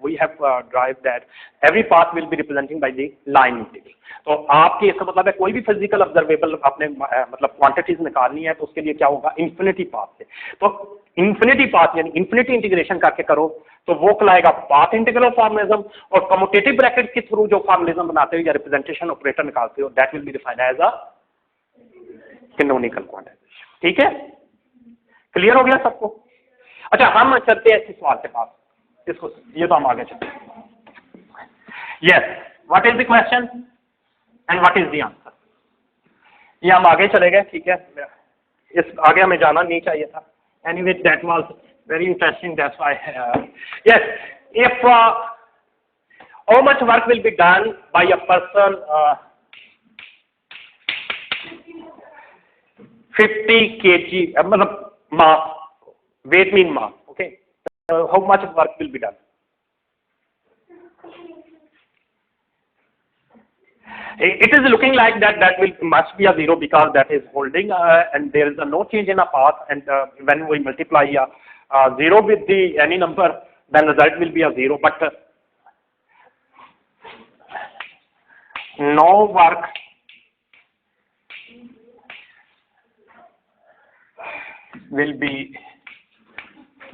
we have drive that every path will be representing by the line integral. तो आपके इसका मतलब है कोई भी फिजिकल ऑब्जर्वेबल आपने मतलब क्वांटिटीज निकालनी है तो उसके लिए क्या होगा, इन्फिनिटी पाथ से. तो इन्फिनिटी पाथ यानी इन्फिनिटी इंटीग्रेशन करके करो तो वो कहलाएगा पाथ इंटीग्रल फॉर्मुलिज्म. और कम्यूटेटिव ब्रैकेट के थ्रू जो फॉर्मुलिज्म बनाते हो या रिप्रेजेंटेशन ऑपरेटर निकालते हो, that will be defined as a canonical quantization. ठीक है, क्लियर हो गया सबको? अच्छा, हम चलते हैं इस सवाल के पास, इसको ये तो हम आगे चलते हैं. Yes, what is the question and what is the answer. ये हम आगे चले गए. ठीक है, इस आगे हमें जाना नहीं चाहिए था. Anyway that was very interesting, that's why. Yes, if how much work will be done by a person 50 kg, मतलब मास, weight mean mass, okay, how much work will be done? It is looking like that must be a zero because that is holding and there is no change in a path, and when we multiply zero with the any number, then the result will be a zero, but no work will be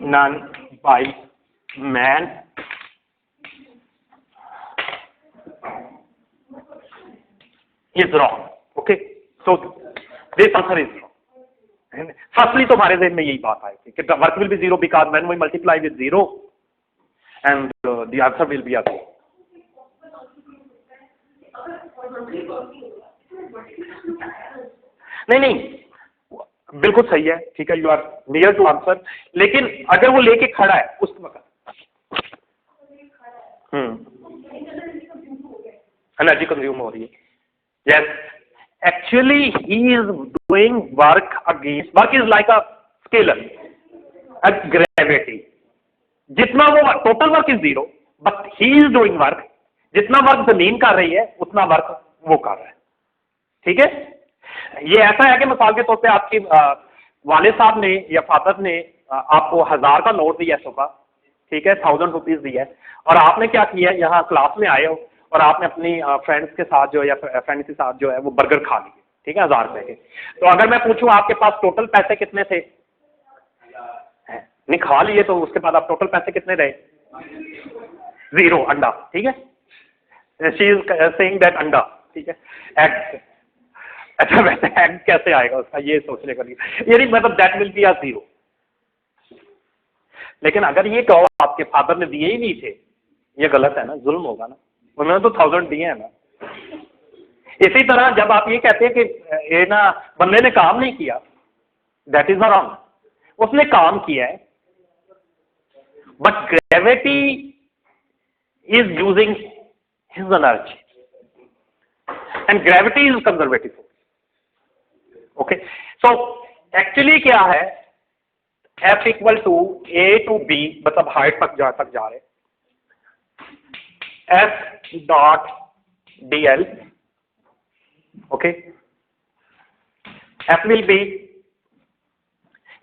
none by man is wrong. Okay, so this answer is wrong. Firstly, तो हमारे ज़हन में यही बात आई थी कि work will be zero because when we multiply with zero and the answer will be a zero. नहीं, बिल्कुल सही है. ठीक है, you are near to answer. लेकिन अगर वो लेके खड़ा है उस वक्त एनर्जी कंज्यूम हो रही है. Yes, actually he is doing work against, work is like a scalar, a gravity. जितना वो total work is zero but he is doing work. जितना वर्क जमीन कर रही है उतना वर्क वो कर रहा है. ठीक है, ये ऐसा है कि मिसाल के तौर पे आपकी वालिद साहब ने या फादर ने आपको 1000 का नोट दिया सुबह, ठीक है, 1000 रुपीज दिया है, और आपने क्या किया, यहाँ क्लास में आए हो और आपने अपनी फ्रेंड्स के साथ जो या फ्रेंड के साथ जो है वो बर्गर खा लिए. ठीक है, 1000 रुपए के. तो अगर मैं पूछूं आपके पास टोटल पैसे कितने थे, नहीं खा लिए, तो उसके बाद आप टोटल पैसे कितने रहे, 0 अंडा. ठीक है, शी इज सेइंग दैट अंडा, ठीक है, एग। अच्छा वैसे एग कैसे आएगा उसका, ये सोचने का नहीं, यानी मतलब दैट विल बी अ 0। लेकिन अगर ये कहो आपके फादर ने दिए ही नहीं थे, ये गलत है ना, जुल्म होगा ना, उन्होंने तो 1000 दिए हैं ना। इसी तरह जब आप ये कहते हैं कि ये ना बंदे ने काम नहीं किया, दैट इज रॉन्ग, उसने काम किया है, but gravity is using his energy and gravity is conservative force. Okay, so actually क्या है, F equal to A to B, मतलब हाइट तक जा रहे, F dot DL, okay, F will be,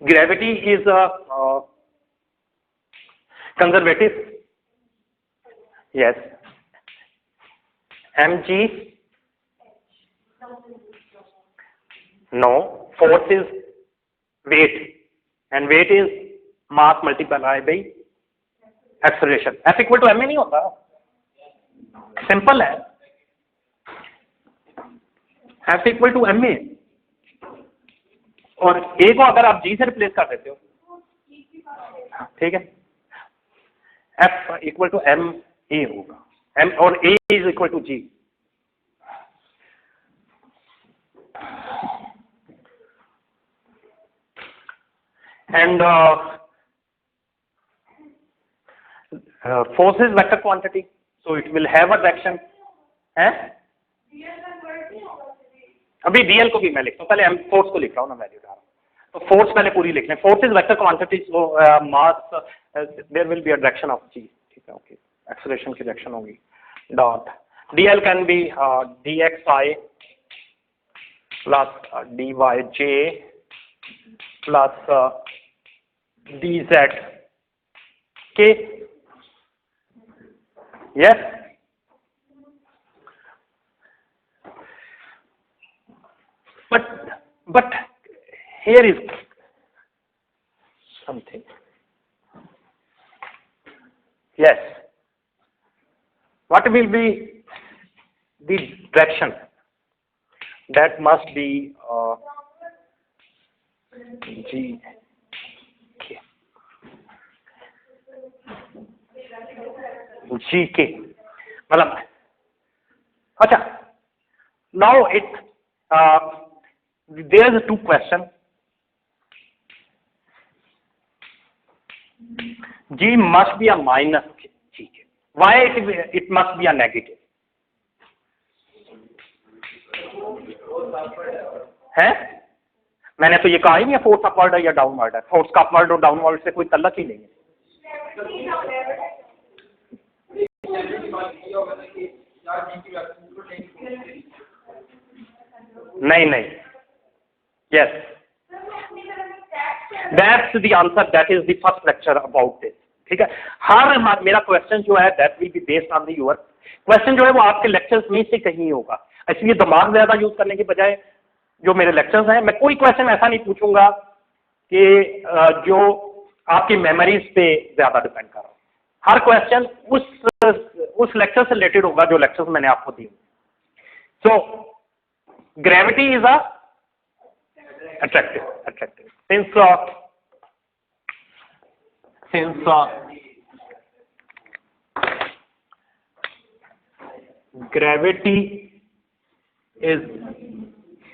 gravity is a conservative, yes, mg, no, force is weight and weight is mass multiplied by acceleration। F equal to ma नहीं होता, simple है, F equal to ma, और a को अगर आप g से replace कर देते हो, ठीक है, F equal to m a होगा, m और a is equal to g। And force is vector quantity, so it will have a direction, है? अभी dl को भी मैं लिखता हूँ, पहले फोर्स को लिख रहा हूँ ना, वैल्यू डाल रहा हूँ, तो फोर्स पहले पूरी लिख लें। Force is vector quantity, so mass there will be a direction of g, ठीक है, ओके, एक्सेलरेशन की डायरेक्शन होगी, dot dl can be dxi plus dyj plus dz k, yes, but here is something, yes, what will be the direction, that must be g k, g k, मतलब अच्छा, now it there is two question, g must be a minus g k, why it must be a negative, है? मैंने तो ये कहा ही नहीं है force upward है या डाउनवर्ड है, फोर्स का अपवर्ड और डाउनवर्ड से कोई तल्लक ही नहीं है। नहीं, yes, that's the answer, that is the first lecture about this, ठीक है। हर मेरा क्वेश्चन जो है that will be based on the your question जो है वो आपके लेक्चर्स में से कहीं होगा, इसलिए दिमाग ज्यादा यूज करने के बजाय जो मेरे लेक्चर्स हैं, मैं कोई क्वेश्चन ऐसा नहीं पूछूंगा कि जो आपकी मेमोरीज पे ज्यादा डिपेंड कर रहा हूं, हर क्वेश्चन उस लेक्चर से रिलेटेड होगा जो लेक्चर्स मैंने आपको दिए। So gravity is a attractive since gravity is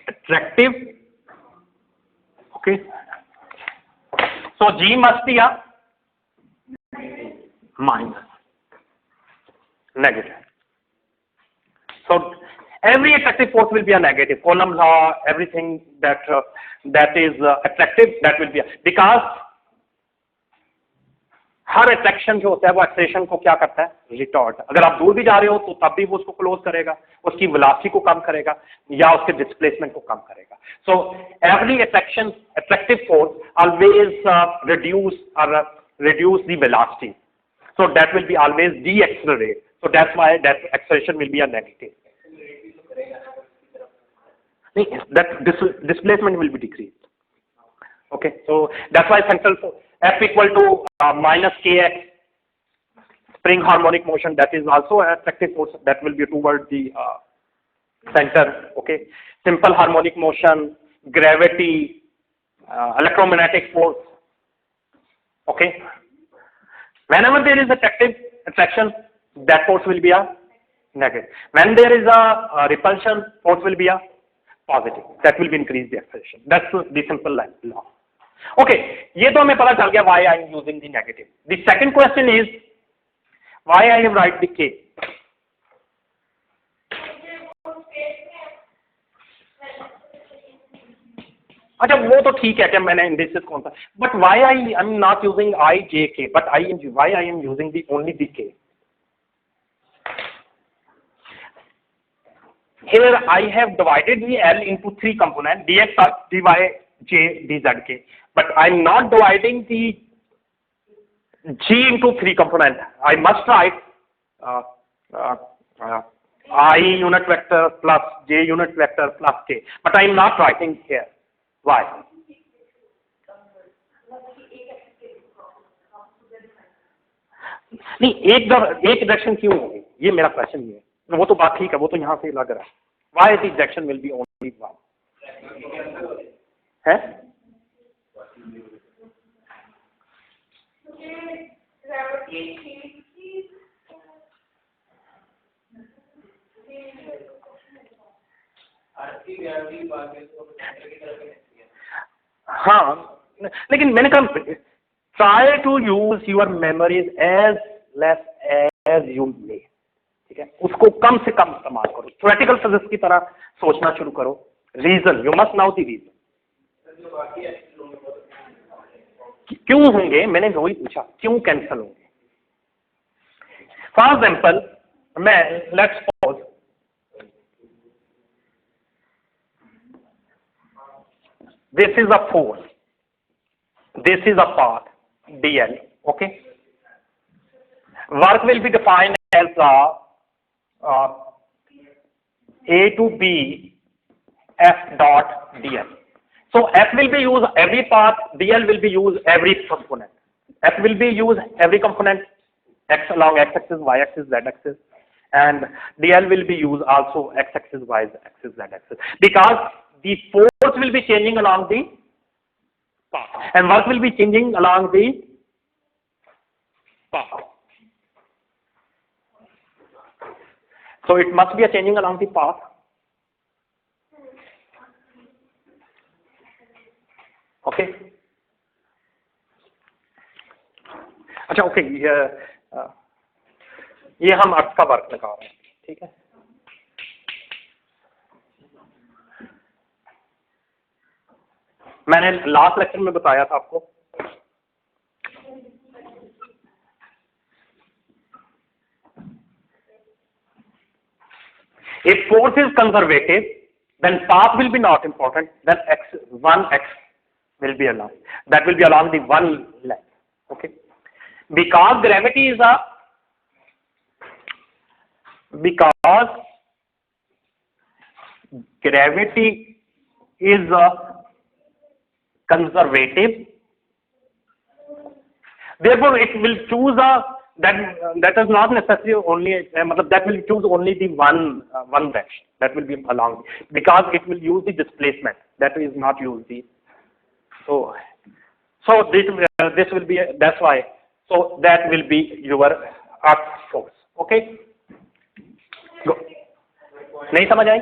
attractive, okay, so g must be a minus, negative, so every attractive force will be a negative, Coulomb law, everything that is attractive, that will be because her attraction जो होता है वो acceleration को क्या करता है, retort, अगर आप दूर भी जा रहे हो तो तब भी वो उसको क्लोज करेगा, उसकी वेलोसिटी को कम करेगा या उसके डिस्प्लेसमेंट को कम करेगा। So every attractive force always reduce the velocity, so that will be always de-accelerate, so that's why that acceleration will be a negative, that displacement will be decreased, okay, so that's why central force F equal to minus kx spring harmonic motion, that is also an attractive force that will be toward the center. Okay, simple harmonic motion, gravity, electromagnetic force. Okay, whenever there is attraction, that force will be a negative. When there is a repulsion, force will be a positive. That will be increase the acceleration. That's the simple law. Okay, ये तो हमें पता चल गया why I am using the negative. The second question is why I am write the K. अच्छा वो तो ठीक है कि मैंने इंडिसेस कौन सा, but why I am not using I J K, but why I am using the only the K. Here I have divided the L into three components, dx, dy, j, dz k. But I'm not dividing the g into three components. I must write I unit vector plus j unit vector plus k. But I'm not writing here. Why? नहीं एक direction क्यों होगी, ये मेरा question ये है. वो तो बात ठीक है, वो तो यहाँ से लग रहा है. Why the direction will be only one? है? हाँ, लेकिन मैंने कहा try to use your memories as less as you may. ठीक है, उसको कम से कम इस्तेमाल करो, थ्योरेटिकल फिजिक्स की तरह सोचना शुरू करो. Reason, you must now the reason. क्यों होंगे, मैंने वही पूछा, क्यों कैंसिल होंगे. फॉर एग्जाम्पल, मैं let's suppose this is a force, this is a path dl. Okay, work will be defined as a to b f dot dl. So f will be used every path, dl will be used every component. F will be used every component, x along x axis, y axis, z axis, and dl will be used also x axis, y axis, z axis, because the force will be changing along the path and work will be changing along the path. So it must be a changing along the path. Okay. अच्छा okay, ये हम अर्थ का work लगा रहे हैं. ठीक है, मैंने लास्ट लेक्चर में बताया था आपको. If force is conservative, then path will be not important. Then one x will be along. That will be along the one length. Okay, because gravity is conservative. Therefore, it will choose that is not necessary only. That will choose only the one direction. That will be along, because it will use the displacement. That is not use the. So this will be, that's why. So that will be your earth force. Okay. Go. नहीं समझ आई?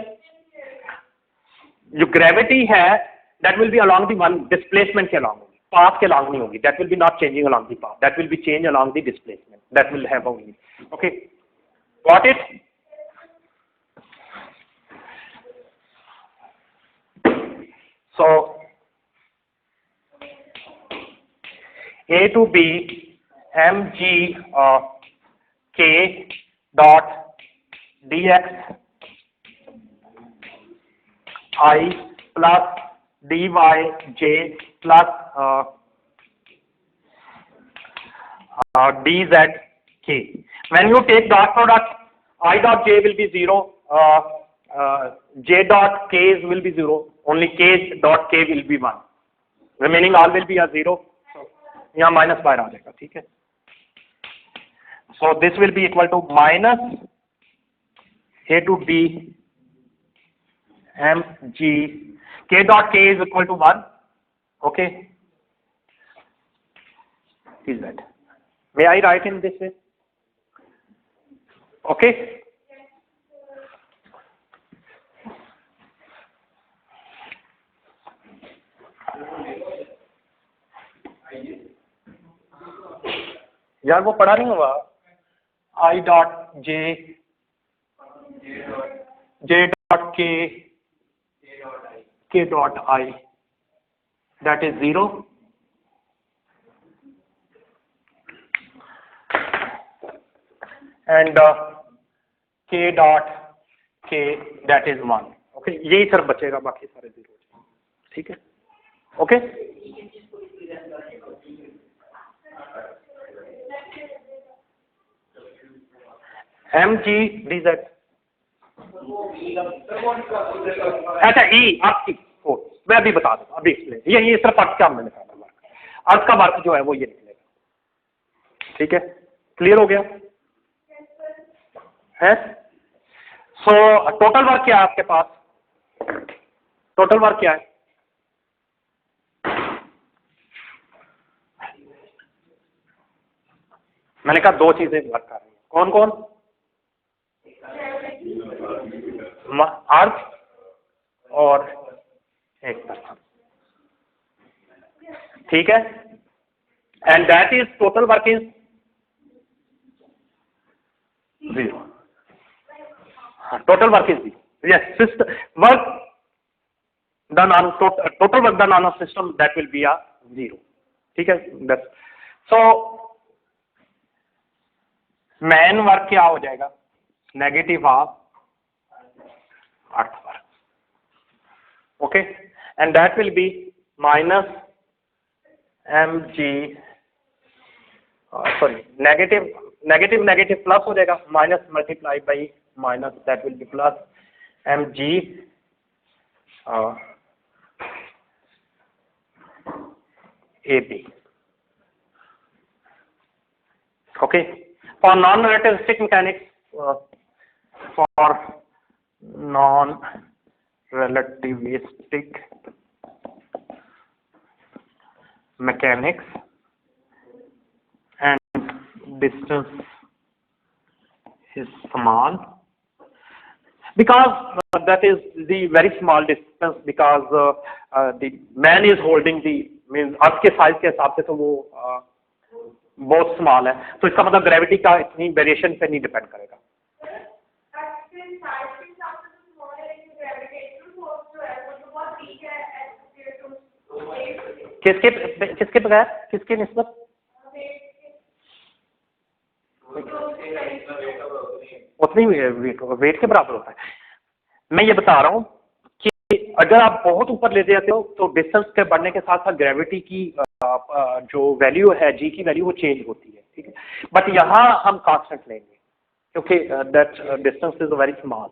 जो gravity है, that will be along the one displacement के along होगी, path के along नहीं होगी. That will be not changing along the path. That will be change along the displacement. That will have only. Okay. Got it? So A to B mg k dot dx I plus dy j plus dz k. When you take dot product, I dot j will be 0, j dot k will be 0, only k dot k will be 1, remaining all will be a 0. यहाँ minus बाहर आ जाएगा. ठीक है. So this will be equal to minus A to B mg k dot k is equal to 1. Okay, is that? May I write in this way? Okay. यार वो पढ़ा नहीं हुआ. I dot j dot k dot I that is 0 and k dot k that is 1. Okay, यही sir बचेगा, बाकी सारे 0 हो जाएंगे. ठीक है. ओके. mg dz. अच्छा ई आपकी मैं अभी बता दूंगा, अभी एक्सप्लेन. ये सिर्फ अर्थ का हमने निकाला वर्क. अर्थ का वर्क जो है वो ये निकलेगा. ठीक है, क्लियर हो गया है. सो टोटल वर्क क्या है आपके पास? टोटल वर्क क्या है? मैंने कहा दो चीजें वर्क कर रही है. कौन कौन? अर्थ और एक पर्सन. ठीक है. And that is total work is 0. Total work is 0. Yes, system work done on total work done on a system that will be अ 0. ठीक है. दैट्स सो मैन वर्क क्या हो जाएगा? Negative of earth work. Okay, and that will B minus mg sorry negative plus हो जाएगा, minus multiply by minus, that will B plus mg ab. Okay, for non-relativistic mechanics, for non-relativistic mechanics and distance is small because that is the very small distance, because the man is holding the means अर्थ के size के हिसाब से तो वो बहुत small है, तो इसका मतलब ग्रेविटी का इतनी वेरिएशन पे नहीं डिपेंड करेगा. किसके बगैर, किसके निस्बत? उतनी वेट के बराबर होता है. मैं ये बता रहा हूं कि अगर आप बहुत ऊपर ले जाते हो तो डिस्टेंस के बढ़ने के साथ साथ ग्रेविटी की जो वैल्यू है, जी की वैल्यू, वो चेंज होती है. ठीक है, बट यहाँ हम कांस्टेंट लेंगे क्योंकि that distance is very small.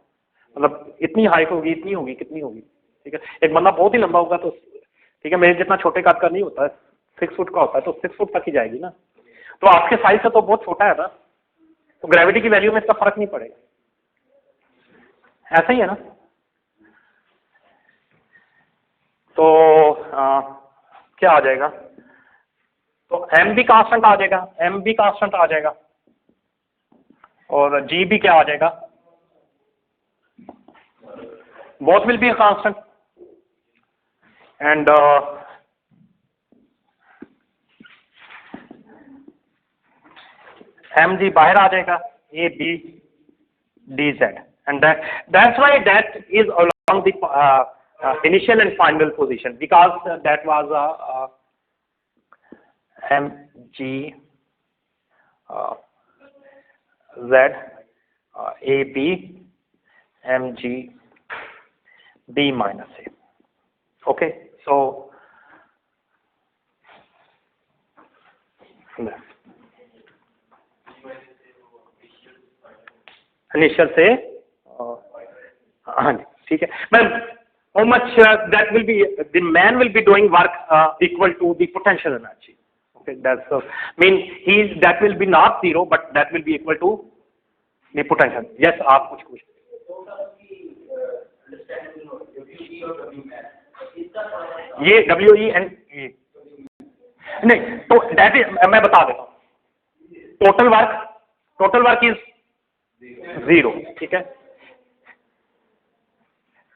मतलब इतनी हाइट होगी, इतनी होगी, कितनी होगी. ठीक है, एक बंदा बहुत ही लंबा होगा तो ठीक है, मेरे जितना छोटे काट का नहीं होता है, 6 फुट का होता है, तो 6 फुट तक ही जाएगी ना. तो आपके साइज से तो बहुत छोटा है ना, तो ग्रेविटी की वैल्यू में इसका फर्क नहीं पड़ेगा. ऐसा ही है ना. तो क्या आ जाएगा? तो m भी कांस्टेंट आ जाएगा, m भी कांस्टेंट आ जाएगा, और g भी क्या आ जाएगा? Both will be constant. And mg बाहर आ जाएगा, a b dz, and that's why that is along the initial and final position, because that was mg z a b mg b minus a. Okay, so initial से हाँ जी, ठीक है ma'am. how much that will be, the man will be doing work equal to the potential energy. Okay, that's mean that will be not 0, but that will be equal to the potential. Yes, आप कुछ पूछ. ये WE and E नहीं, तो that is मैं बता देता हूँ. Total work is 0. ठीक है.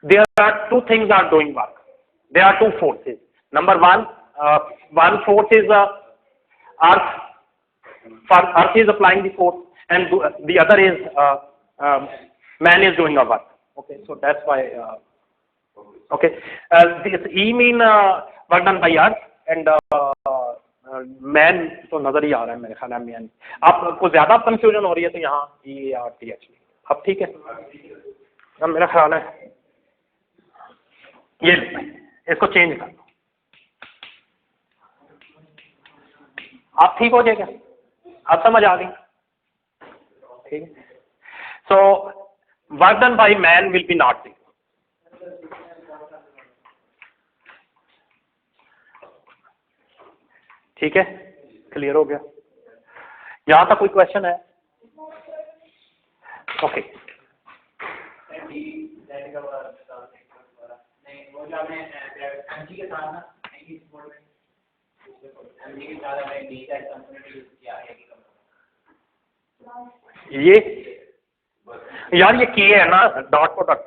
There are two things are doing work. There are two forces. Number one force is Earth. Earth is applying the force, and the other is man is doing the work. Okay, so that's why. Okay, this E mean work done by Earth, and man तो नजर ही आ रहा है मेरे ख्याल में. यानी आपको ज्यादा कंफ्यूजन हो रही है तो यहाँ ERT एक्चुअली. अब ठीक है. अब मेरा ख्याल है ये इसको चेंज कर दो. आप ठीक हो जाएगा. आप समझ आ गई. ठीक है. So work done by man will be not 0. ठीक है. क्लियर हो गया. यहां तक कोई क्वेश्चन है? ओके. ये यार ये के है ना, डॉट प्रोडक्ट.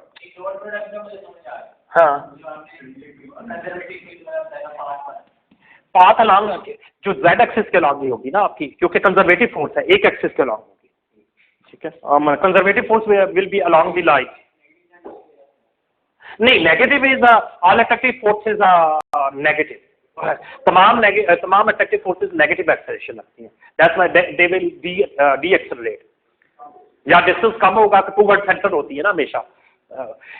हाँ, पाथ अलॉन्ग जो z एक्सिस के अलॉन्ग ही होगी ना आपकी, क्योंकि कंजर्वेटिव फोर्स है, एक एक्सिस के अलॉन्ग होगी. ठीक है. Conservative force will be along the line. नहीं, negative is all attractive forces negative. तमाम अट्रैक्टिव फोर्सेस नेगेटिव एक्सेलरेशन लगती हैं. That's why they will decelerate. या डिस्टेंस कम होगा तो टूवर्ड सेंटर होती है ना हमेशा.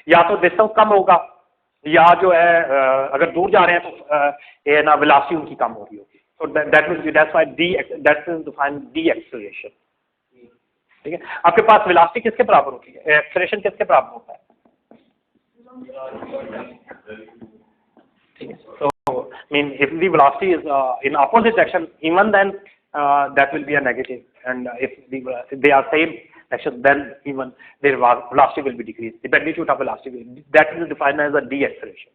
या तो डिस्टेंस कम होगा, या जो है अगर दूर जा रहे हैं तो ये ना वेलोसिटी उनकी कम हो रही होगी. तो that's why that is defined D acceleration. ठीक है. आपके पास वेलोसिटी किसके बराबर होती है, एक्सेलरेशन किसके बराबर होता है? ठीक है. So mean if the velocity is in opposite direction, even then that will be a negative, and if they are same direction, then even their velocity will be decreased. The magnitude of velocity that is defined as a deceleration.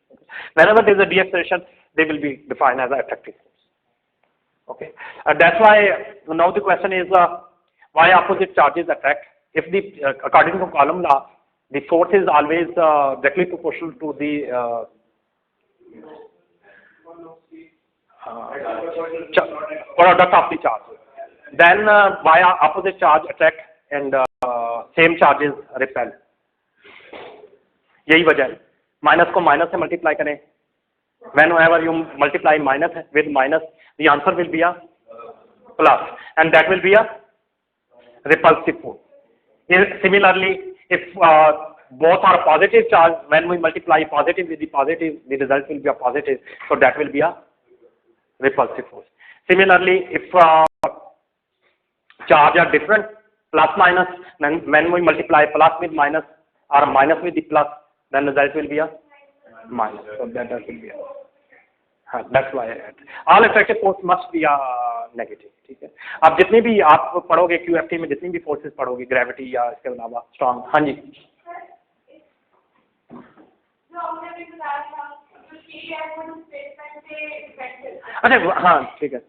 Whenever there is a deceleration, they will be defined as an attractive force. Okay, that's why now the question is why opposite charges attract. If the according to Coulomb law, the force is always directly proportional to the product of the charge. Then why opposite charge attract and same charges repel. यही वजह है. Minus को minus से multiply करें. Whenever you multiply minus with minus, the answer will be a plus, and that will be a repulsive force. Similarly, if both are positive charge, when we multiply positive with the positive, the result will be a positive, so that will be a repulsive force. Similarly, if charge are different, plus minus, then when we multiply plus with minus or minus with the plus, then the result will be a minus. So that will be a, that's why all attractive force must be a negative. ठीक है. आप जितनी भी आप पढ़ोगे QFT में, जितनी भी फोर्सेस पढ़ोगे, ग्रेविटी या इसके अलावा स्ट्रॉन्ग. हाँ जी. अच्छा, हाँ ठीक है.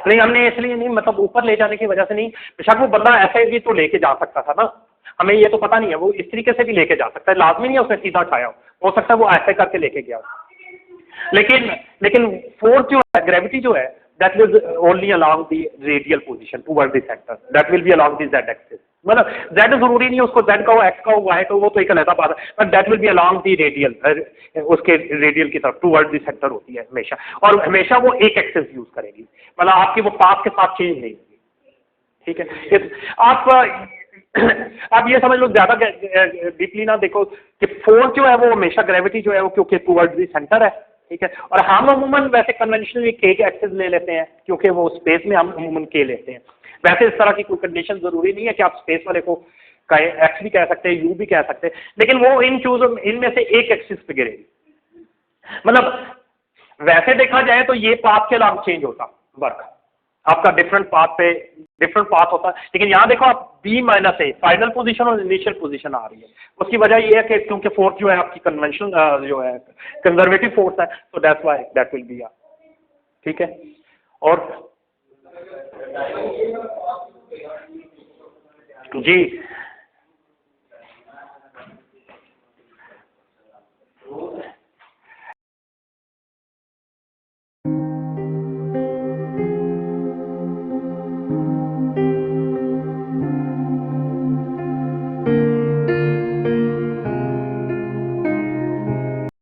नहीं, हमने इसलिए नहीं, मतलब ऊपर ले जाने की वजह से नहीं. बेशक वो बंदा ऐसे भी तो लेके जा सकता था ना, हमें ये तो पता नहीं है. वो इस तरीके से भी लेके जा सकता है, लाजमी नहीं है उसने सीधा उठाया हो सकता है वो ऐसे करके लेके गया. लेकिन फोर्स जो है, ग्रेविटी जो है, that will only along the radial position toward the centre. That will B along the z axis. मतलब z जरूरी नहीं है उसको z का हो, x का हो, y का हो, वो तो एक अलग बात है, but that will B along the radial, उसके रेडियल की तरफ टुवर्ड द सेंटर होती है हमेशा. और हमेशा वो एक एक्सिस यूज करेगी, मतलब आपकी वो पाथ के साथ चेंज नहीं होगी. ठीक है. आप ये समझ लो, ज्यादा डीपली ना देखो कि फोर्स जो है वो हमेशा, ग्रेविटी जो है वो क्योंकि टुवर्ड्स द सेंटर है, ठीक है। और हम अमूमन वैसे कन्वेंशनली के एक्सेस ले लेते हैं क्योंकि वो स्पेस में हम अमूमन के लेते हैं। वैसे इस तरह की कोई कंडीशन जरूरी नहीं है कि आप स्पेस वाले को एक्स भी कह सकते हैं, यू भी कह सकते हैं, लेकिन वो इनमें से एक एक्सिस पे गिरेगी। मतलब वैसे देखा जाए तो ये पाथ के अलावा चेंज होता वर्क, आपका डिफरेंट पाथ होता है, लेकिन यहां देखो आप B minus A final position और इनिशियल पोजीशन आ रही है। उसकी वजह ये है कि क्योंकि फोर्स जो है आपकी कन्वेंशनल जो है कंजर्वेटिव फोर्स है, तो that's why that will B. ठीक है। और जी